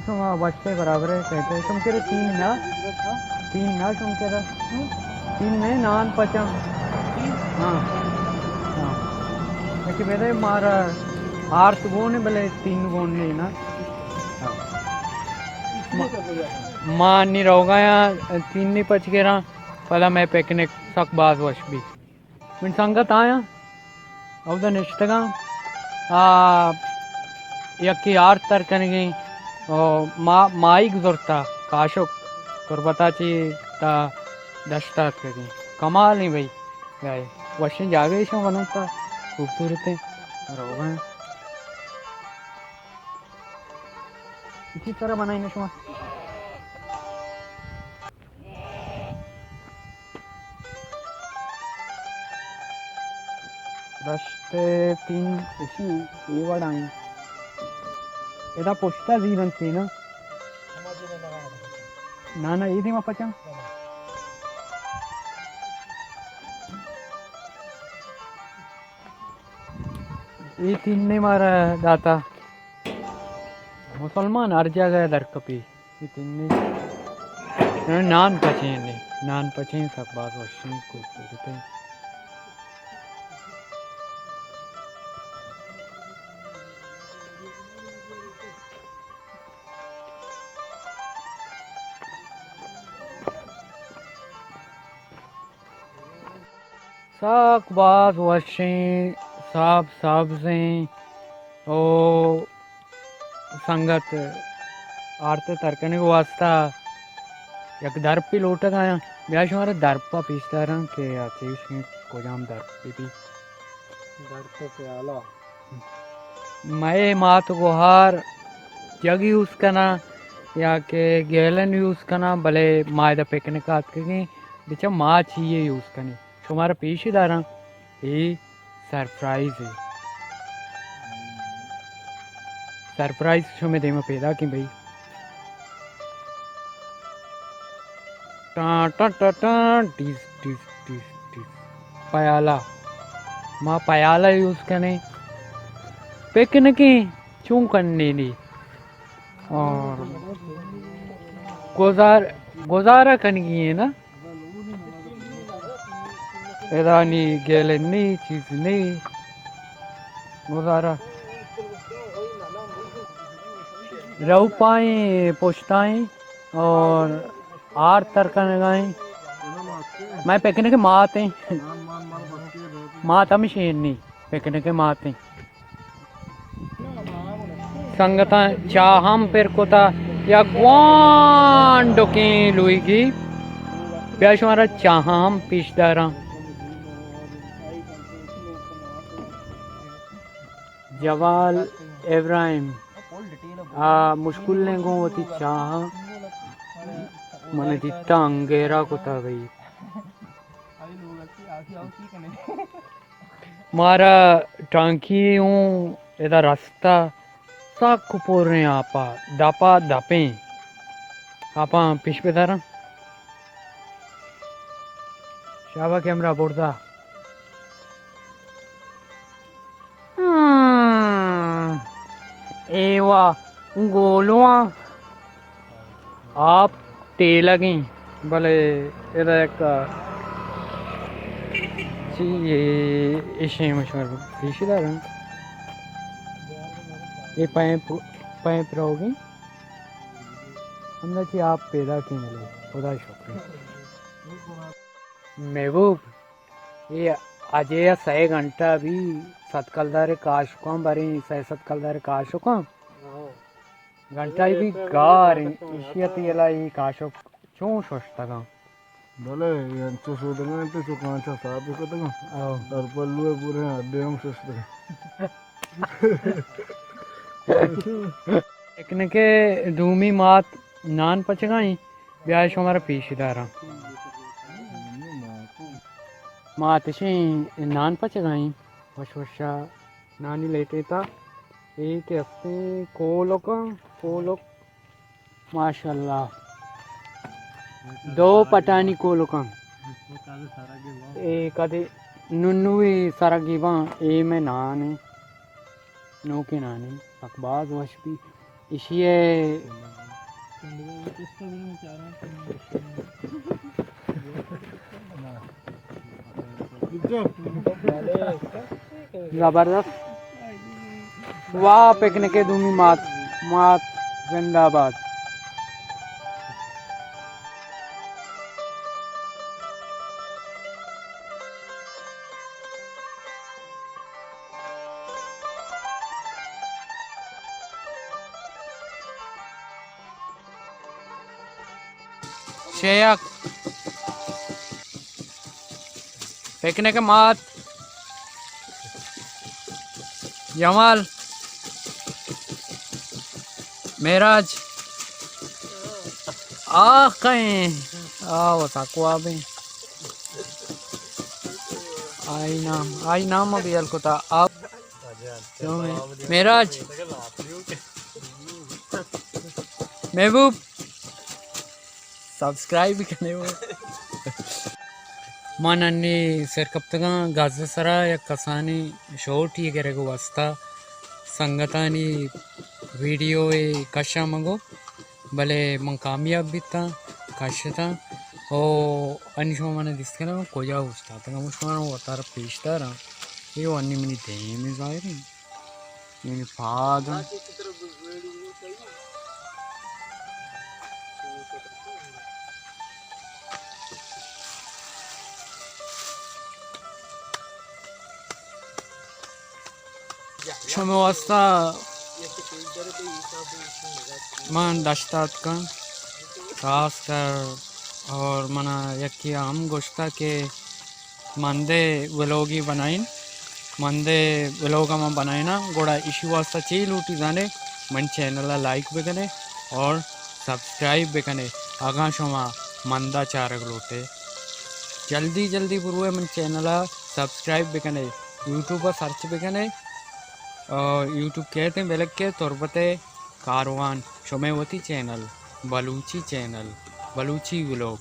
cuma बचते बराबर है कहते तुम कह रहे तीन ना तुम कह रहे तीन में नान पचा हाँ हाँ लेकिन मेरे मारा आर्थ गोन भले तीन गोन नहीं ना मां नहीं रहोगा यहाँ तीन नहीं पच के रहा पहला मैं पिकनिक सक बाज वश भी मिन संगत आया अब तो निश्चितगा यकी आर्थ तर करेंगे माई गुजरता काशो कुर्बताची ता दस्ता करेंगे कमाल नहीं भाई गाय वशन जागे शो बनता खूबसूरत है रोगा इसी तरह बनाएंगे शो रस्ते तीन इसी ये वर्ड आए एदा पोस्टा जीवन थी ना ना ये थी मैं पचा ये तीन ने मारा दाता मुसलमान हर जगह दर कपी ये तीन ने नान पचे सब बात वशी खूबसूरत है साक बात वशें साब सब्जें ओ संगत आरते तरकने को वास्ता एक दर्प भी लोटा गया ब्याह शुमारा दर्पा पीसता रहा के आते उसमें को जाम दर्प भी दर्प पे आला मैं मात को हार जग यूज करना या के गैलन यूज करना भले मायदा पिकनिक आत के बिचा माँ चाहिए यूज करनी तुम्हारा पेशीदारा ये सरप्राइज है सरप्राइज जो मैं देमा पैदा की भाई टा टा टा टा डिस डिस डिस डिस पयाला माँ पयाला यूज करने पिकनिक चूं करने ली और गुजारा करनी है ना एदानी गेले नहीं चीज नहीं गुजारा रह पाए पोछताएं और आर तरकन गाएं मैं पिकनिक माते माता मशीन नहीं पिकनिक माते संगता चाहम पेर कोता या ग्वांडो के लुईगी ब्याह हमारा चाहम पीछदारा जवाल इब्राहिम मुश्किल ने गो होती चाह मन दिता अंगेरा कोता गई मारा टांकी हूँ इधर रास्ता साक कुपोर ने आपा दापा दापे आपा पिछ पे दारा शाबा कैमरा बोर्डा एवा गोलुआ आप टे लगी भले इधर एक ये इशे मशहूर पेशीदार ये पैप रहोगी हमने कि आप पैदा की मिले खुदा शुक्रिया महबूब ये अजय 6 घंटा भी सतकलदारे काशुकां बारी 6 सतकलदारे काशुकां घंटा भी गार इशियत येला ही काशुक चूं सोचता भले यांचं शोधणं ते चुकांच्या साथ करतं का तर पल्लू पूरे अड्डे हम सोचते एकने के धूमी मात नान पचगाई ब्याह हमारा पेशीदारा मात से नान पचगाई वशवशा नानी लेते था एक हफ्ते कोलोक माशाल्लाह 2 पटानी कोलोक एक आधे नुन्नुई सरगीवा ए में नाने नो के नाने अखबाज वश भी इशिए जबरदस्त वाह पिकनिक दूंगी मात मात जिंदाबाद। शेख पिकनिक मात जमाल मेराज आ कहीं आओ ताको आबे आई नाम अभी अलकोता आप क्यों में मेराज महबूब सब्सक्राइब भी करने वो माननी सरकप्तगा गाजसरा या कसानी शोट ही करेगो वास्ता संगतानी वीडियो ए कशा मंगो भले मन कामयाब भी था कशता ओ अनिशो माने दिसके ना कोया उस्ता तंगा मुश्किल वो तार पेशता रहा ये वो अन्नी मिनी दे में जाहिर मिनी फादा शमे वास्ता man दश्तात का खास कर और मना यकी हम गोश्ता के मंदे व्लॉगी बनाइन मंदे व्लॉग हम बनाए ना गोड़ा इशू वास्ता चील उठी जाने मन चैनल लाइक भी करें और सब्सक्राइब भी करें आगा शोमा मंदा चारक लोटे जल्दी जल्दी बुरुए मन चैनल सब्सक्राइब भी करें यूट्यूब पर सर्च भी करें और यूट्यूब कहते हैं बेलक के तौरबते कारवान शोमेवती चैनल बलूची व्लॉग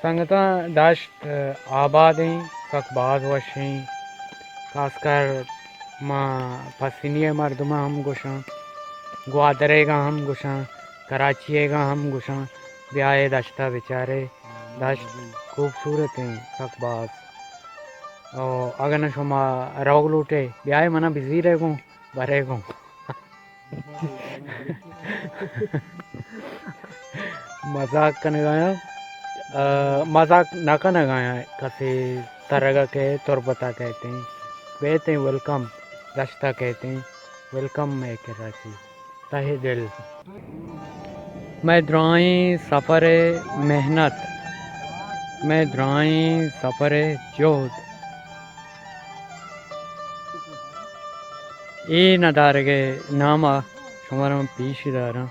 संगता दाश्त आबाद हैं ककबाज वशें खासकर माँ पसीनिया मर्दमा हम गुशा ग्वादरेगा हम गुशा कराचिएगा हम गुशा ब्याहे दश्ता बेचारे दश्त खूबसूरत हैं ककबाज और अगर न शुमा रोग लूटे ब्याहे मना बिजी रहेगो भरेगो मजाक करने गया मजाक ना करना गाया कसी तरह के तुरबता कहते हैं कहते हैं वेलकम रास्ता कहते हैं वेलकम मैं कराची तहे दिल मैं द्राई सफ़र मेहनत मैं द्राई सफ़र जोध ये नदारे के नामा शुमारा पीश दारा